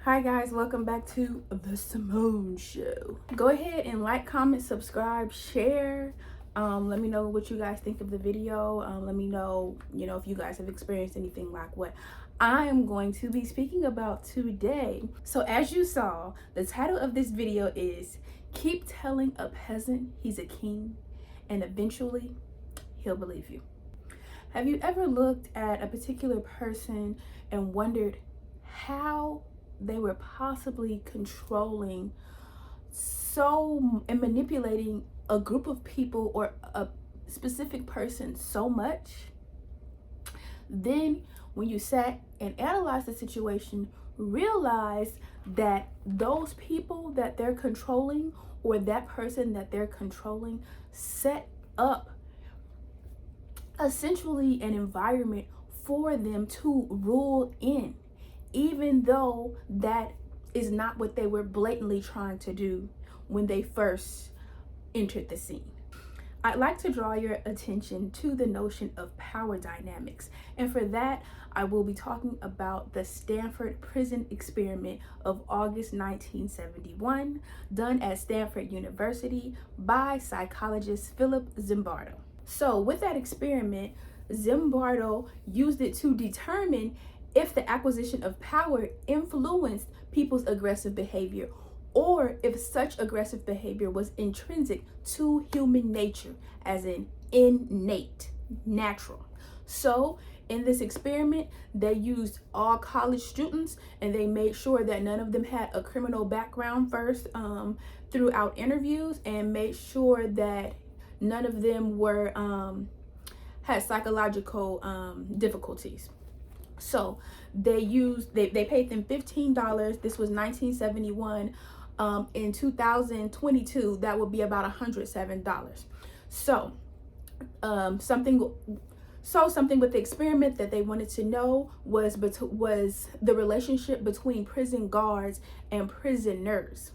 Hi guys, welcome back to The Simone Show. Go ahead and like, comment, subscribe, share. Let me know what you guys think of the video. Let me know, if you guys have experienced anything like what I am going to be speaking about today. So as you saw, the title of this video is Keep Telling a Peasant He's a King and Eventually He'll Believe You. Have you ever looked at a particular person and wondered how they were possibly controlling and manipulating a group of people or a specific person so much? Then when you sat and analyzed the situation, realize that those people that they're controlling or that person that they're controlling set up essentially an environment for them to rule in, even though that is not what they were blatantly trying to do when they first entered the scene. I'd like to draw your attention to the notion of power dynamics, and for that I will be talking about the Stanford prison experiment of August 1971, done at Stanford University by psychologist Philip Zimbardo. So with that experiment, Zimbardo used it to determine if the acquisition of power influenced people's aggressive behavior, or if such aggressive behavior was intrinsic to human nature, as in innate, natural. So in this experiment, they used all college students, and they made sure that none of them had a criminal background first throughout interviews, and made sure that none of them were had psychological difficulties. So they paid them $15. This was 1971. In 2022, that would be about $107. So something with the experiment that they wanted to know was the relationship between prison guards and prisoners.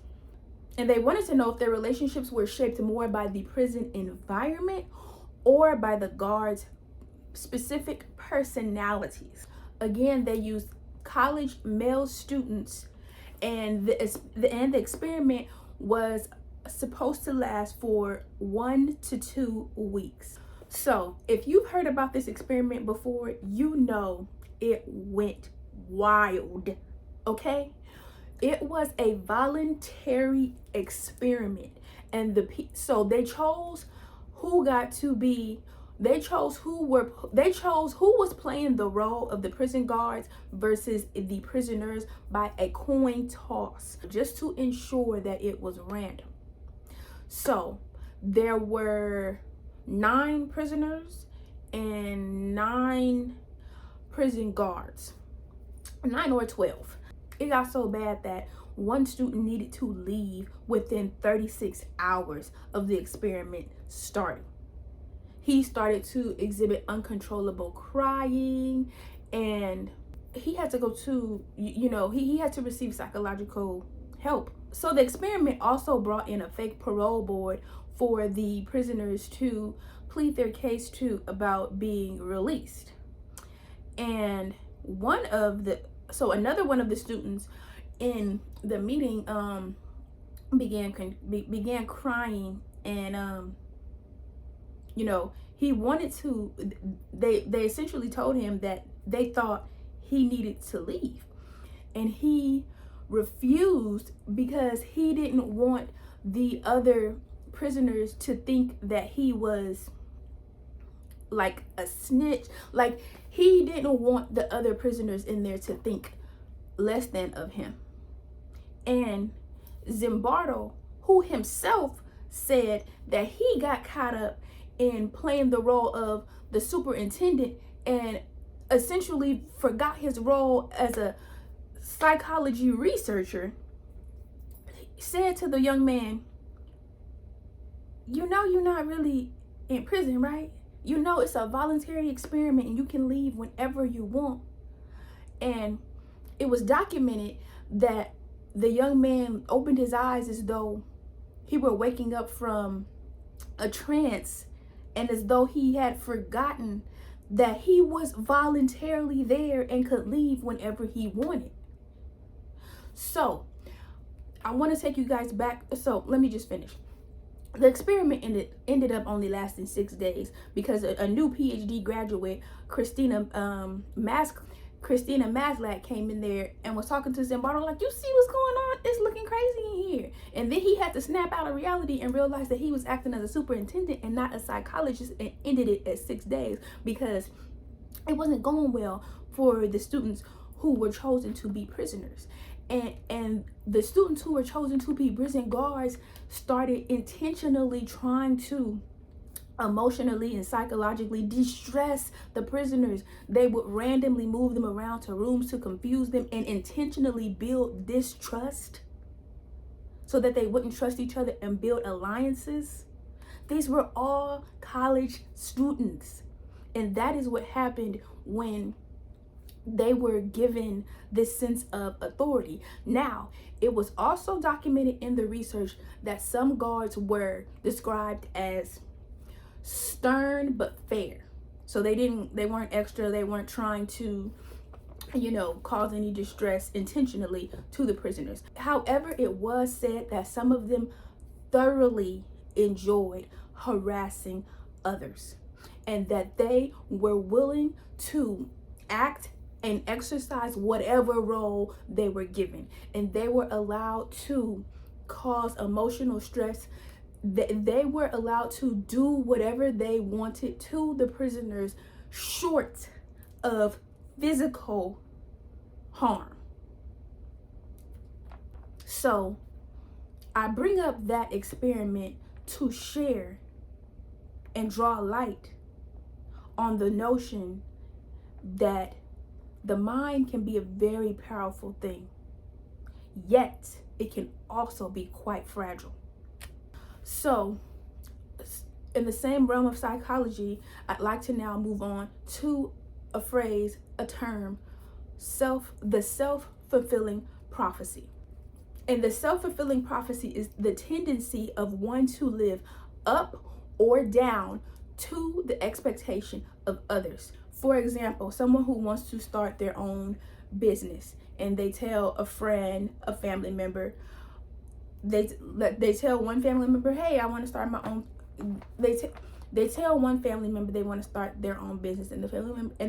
And they wanted to know if their relationships were shaped more by the prison environment or by the guards' specific personalities. Again, they used college male students, and the experiment was supposed to last for 1 to 2 weeks. So if you've heard about this experiment before, you know it went wild, okay? It was a voluntary experiment, and so they chose who was playing the role of the prison guards versus the prisoners by a coin toss, just to ensure that it was random. So there were 9 prisoners and 9 prison guards, 9 or 12. It got so bad that one student needed to leave within 36 hours of the experiment starting. He started to exhibit uncontrollable crying, and he had to go to, he had to receive psychological help. So the experiment also brought in a fake parole board for the prisoners to plead their case to about being released. And another one of the students in the meeting began crying, and he wanted to, they essentially told him that they thought he needed to leave, and he refused because he didn't want the other prisoners to think that he was like a snitch. Like, he didn't want the other prisoners in there to think less than of him. And Zimbardo, who himself said that he got caught up in playing the role of the superintendent and essentially forgot his role as a psychology researcher, said to the young man, you're not really in prison, right? It's a voluntary experiment and you can leave whenever you want. And it was documented that the young man opened his eyes as though he were waking up from a trance, and as though he had forgotten that he was voluntarily there and could leave whenever he wanted. So I want to take you guys back. So let me just finish. The experiment ended up only lasting 6 days because a new PhD graduate, Christina Maslach, came in there and was talking to Zimbardo like, you see what's going on? It's looking crazy in here. And then he had to snap out of reality and realize that he was acting as a superintendent and not a psychologist, and ended it at 6 days because it wasn't going well for the students who were chosen to be prisoners. And the students who were chosen to be prison guards started intentionally trying to emotionally and psychologically distress the prisoners. They would randomly move them around to rooms to confuse them and intentionally build distrust so that they wouldn't trust each other and build alliances. These were all college students. And that is what happened when they were given this sense of authority. Now, it was also documented in the research that some guards were described as stern but fair. So they weren't extra, they weren't trying to, cause any distress intentionally to the prisoners. However, it was said that some of them thoroughly enjoyed harassing others, and that they were willing to act and exercise whatever role they were given, and they were allowed to cause emotional stress. They were allowed to do whatever they wanted to the prisoners, short of physical harm. So I bring up that experiment to share and draw light on the notion that the mind can be a very powerful thing, yet it can also be quite fragile. So in the same realm of psychology, I'd like to now move on to a phrase, a term, the self-fulfilling prophecy. And the self-fulfilling prophecy is the tendency of one to live up or down to the expectation of others. For example, someone who wants to start their own business and they tell a friend, a family member, they tell one family member, hey, I want to start my own. They tell one family member they want to start their own business, and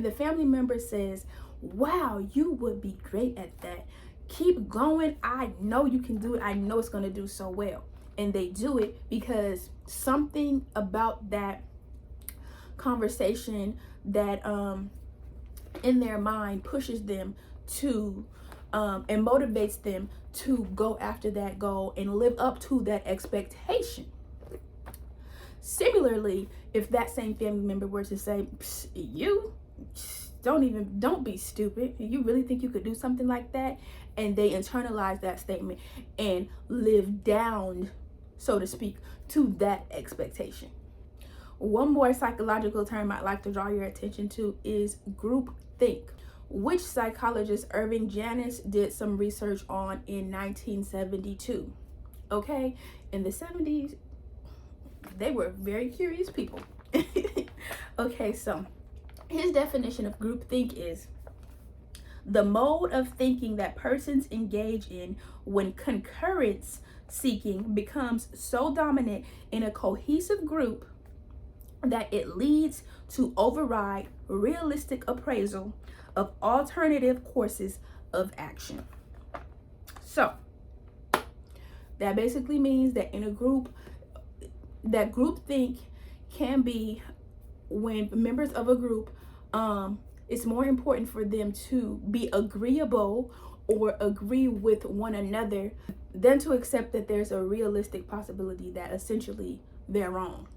the family member says, wow, you would be great at that. Keep going. I know you can do it. I know it's going to do so well. And they do it because something about that conversation that in their mind pushes them to and motivates them to go after that goal and live up to that expectation. Similarly, if that same family member were to say, you don't be stupid, you really think you could do something like that, and they internalize that statement and live down, so to speak, to that expectation. One more psychological term I'd like to draw your attention to is groupthink, which psychologist Irving Janis did some research on in 1972. Okay, in the 70s, they were very curious people. Okay, so his definition of groupthink is the mode of thinking that persons engage in when concurrence seeking becomes so dominant in a cohesive group that it leads to override realistic appraisal of alternative courses of action. So that basically means that in a group, that groupthink can be when members of a group, it's more important for them to be agreeable or agree with one another than to accept that there's a realistic possibility that essentially they're wrong.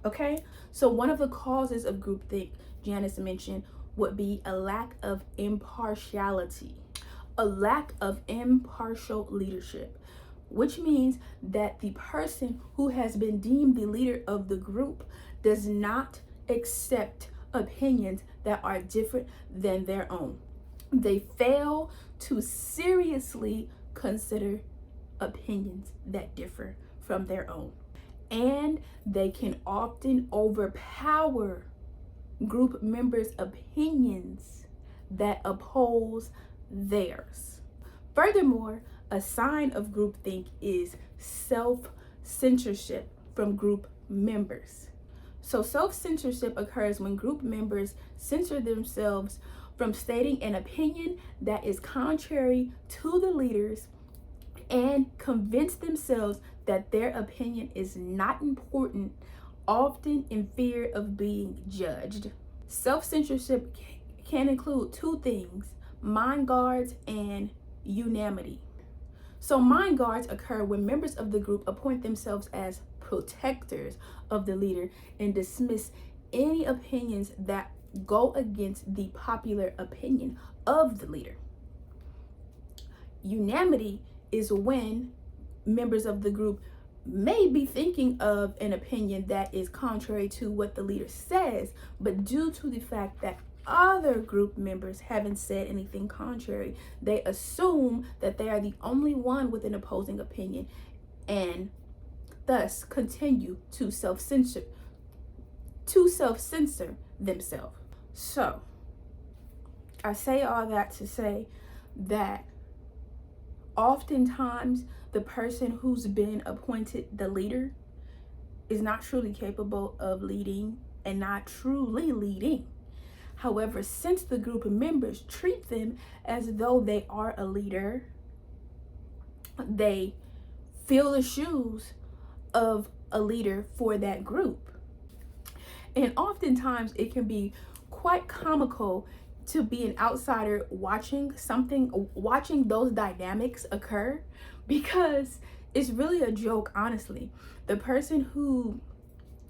Okay, so one of the causes of groupthink, Janice mentioned, would be a lack of impartiality, a lack of impartial leadership, which means that the person who has been deemed the leader of the group does not accept opinions that are different than their own. They fail to seriously consider opinions that differ from their own. And they can often overpower group members' opinions that oppose theirs. Furthermore, a sign of groupthink is self-censorship from group members. So self-censorship occurs when group members censor themselves from stating an opinion that is contrary to the leaders and convince themselves that their opinion is not important, often in fear of being judged. Self-censorship can include two things: mind guards and unanimity. So mind guards occur when members of the group appoint themselves as protectors of the leader and dismiss any opinions that go against the popular opinion of the leader. Unanimity is when members of the group may be thinking of an opinion that is contrary to what the leader says, but due to the fact that other group members haven't said anything contrary, they assume that they are the only one with an opposing opinion and thus continue to self-censor themselves. So I say all that to say that oftentimes the person who's been appointed the leader is not truly capable of leading and not truly leading. However, since the group of members treat them as though they are a leader, they fill the shoes of a leader for that group. And oftentimes it can be quite comical to be an outsider watching those dynamics occur, because it's really a joke, honestly. The person who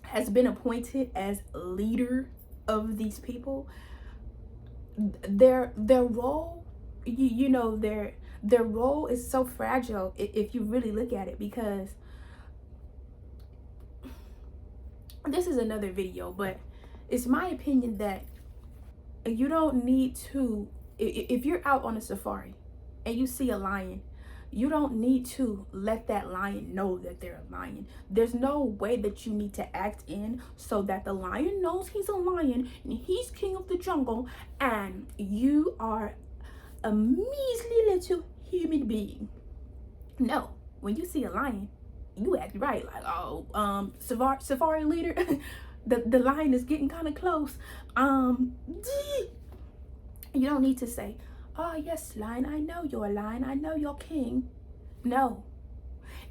has been appointed as leader of these people, their role, their role is so fragile if you really look at it, because this is another video, but it's my opinion that you don't need to, if you're out on a safari and you see a lion, you don't need to let that lion know that they're a lion. There's no way that you need to act in so that the lion knows he's a lion and he's king of the jungle, and you are a measly little human being. No, when you see a lion, you act right, like, oh, safari leader, the lion is getting kind of close. You don't need to say, oh yes, lion, I know you're a lion, I know you're king. No.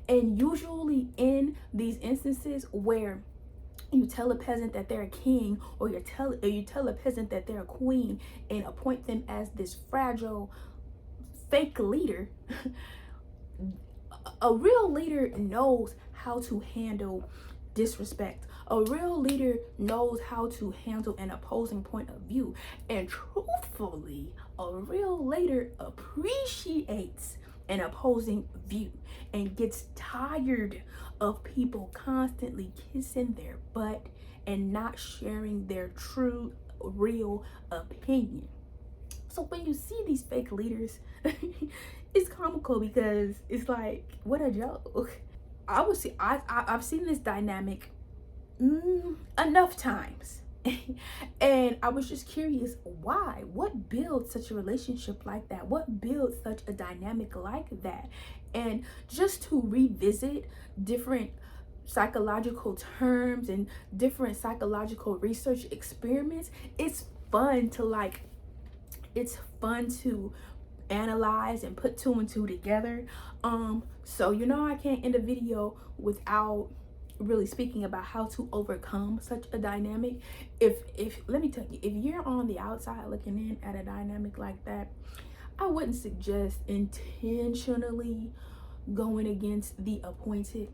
And usually in these instances where you tell a peasant that they're a king, or you tell a peasant that they're a queen and appoint them as this fragile fake leader, a real leader knows how to handle disrespect. A real leader knows how to handle an opposing point of view. And truthfully, a real leader appreciates an opposing view and gets tired of people constantly kissing their butt and not sharing their true, real opinion. So when you see these fake leaders, it's comical, because it's like, what a joke. I've seen this dynamic enough times, and I was just curious, why? What builds such a relationship like that? What builds such a dynamic like that? And just to revisit different psychological terms and different psychological research experiments, it's fun to analyze and put two and two together. So I can't end a video without really speaking about how to overcome such a dynamic. If let me tell you, if you're on the outside looking in at a dynamic like that, I wouldn't suggest intentionally going against the appointed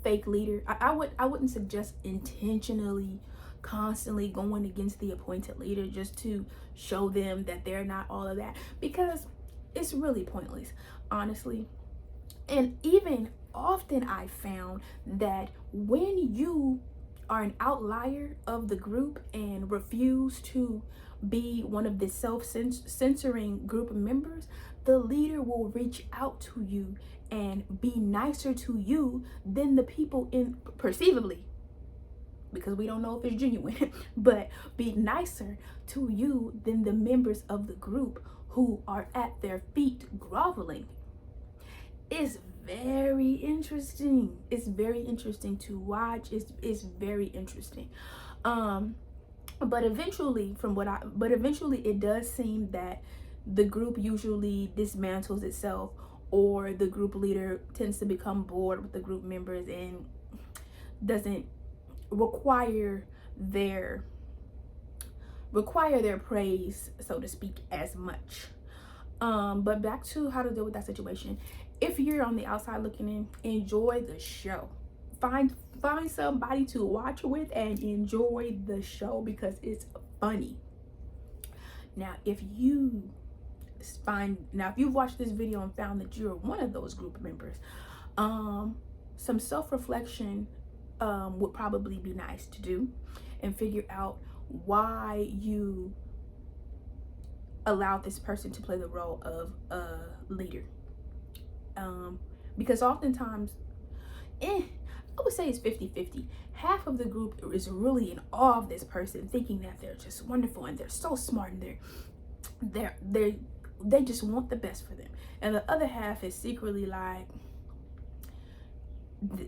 fake leader. I wouldn't suggest intentionally constantly going against the appointed leader just to show them that they're not all of that, because it's really pointless, honestly. And even often I found that when you are an outlier of the group and refuse to be one of the self-censoring group members, the leader will reach out to you and be nicer to you than the people in, perceivably, because we don't know if it's genuine, but be nicer to you than the members of the group who are at their feet groveling. It's very interesting. It's very interesting to watch. It's very interesting. But eventually it does seem that the group usually dismantles itself, or the group leader tends to become bored with the group members and doesn't require their praise, so to speak, as much. But back to how to deal with that situation. If you're on the outside looking in, enjoy the show. Find somebody to watch with and enjoy the show, because it's funny. Now, if you've watched this video and found that you're one of those group members, some self-reflection would probably be nice to do, and figure out why you allowed this person to play the role of a leader. Because oftentimes, I would say it's 50-50. Half of the group is really in awe of this person, thinking that they're just wonderful and they're so smart and they just want the best for them. And the other half is secretly like,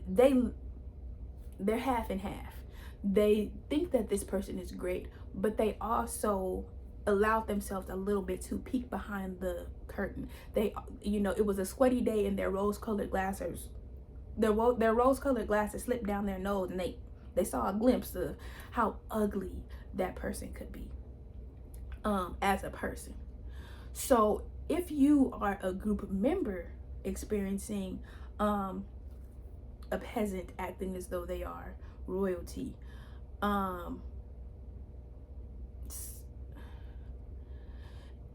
they're half and half. They think that this person is great, but they also allowed themselves a little bit to peek behind the curtain. It was a sweaty day, and their rose-colored glasses slipped down their nose, and they saw a glimpse of how ugly that person could be as a person. So if you are a group member experiencing a peasant acting as though they are royalty,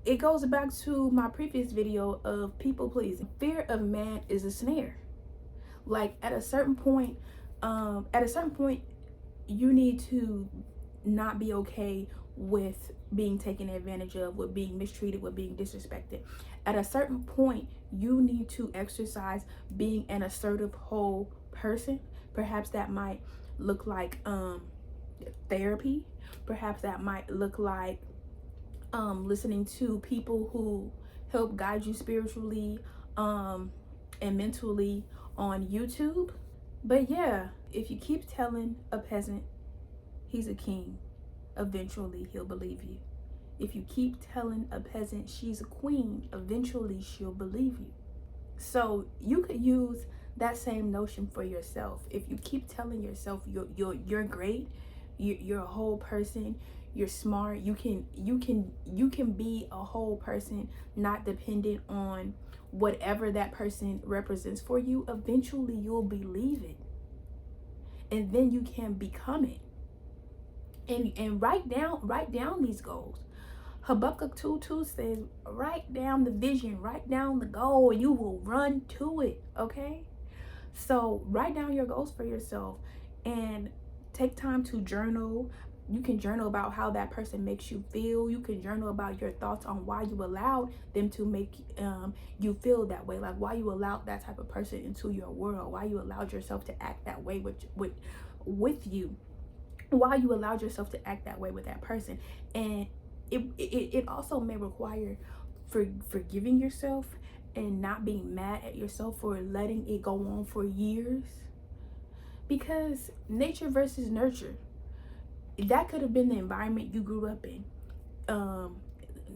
it goes back to my previous video of people pleasing. Fear of man is a snare. Like at a certain point, you need to not be okay with being taken advantage of, with being mistreated, with being disrespected. At a certain point, you need to exercise being an assertive whole person. Perhaps that might look like therapy. Perhaps that might look like listening to people who help guide you spiritually and mentally on YouTube. But yeah, if you keep telling a peasant he's a king, eventually he'll believe you. If you keep telling a peasant she's a queen, eventually she'll believe you. So you could use that same notion for yourself. If you keep telling yourself you're great, you're a whole person, you're smart, you can be a whole person, not dependent on whatever that person represents for you, eventually you'll believe it. And then you can become it. And write down these goals. Habakkuk 2:2 says, write down the vision, write down the goal, and you will run to it. Okay? So write down your goals for yourself and take time to journal. You can journal about how that person makes you feel. You can journal about your thoughts on why you allowed them to make you feel that way. Like why you allowed that type of person into your world. Why you allowed yourself to act that way with you. Why you allowed yourself to act that way with that person. And it also may require forgiving yourself and not being mad at yourself for letting it go on for years. Because nature versus nurture, that could have been the environment you grew up in.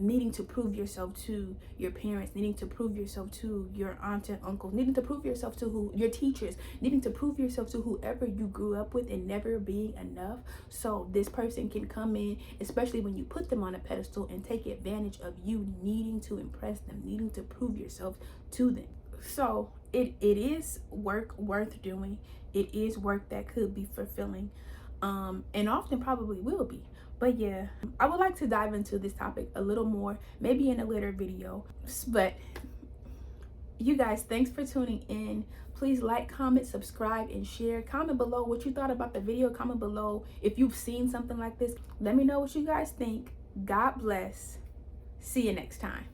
Needing to prove yourself to your parents, needing to prove yourself to your aunt and uncle, needing to prove yourself to your teachers, needing to prove yourself to whoever you grew up with, and never being enough. So this person can come in, especially when you put them on a pedestal, and take advantage of you needing to impress them, needing to prove yourself to them. So it is work worth doing. It is work that could be fulfilling, and often probably will be. But yeah, I would like to dive into this topic a little more, maybe in a later video. But you guys, thanks for tuning in. Please like, comment, subscribe, and share. Comment below what you thought about the video. Comment below if you've seen something like this. Let me know what you guys think. God bless. See you next time.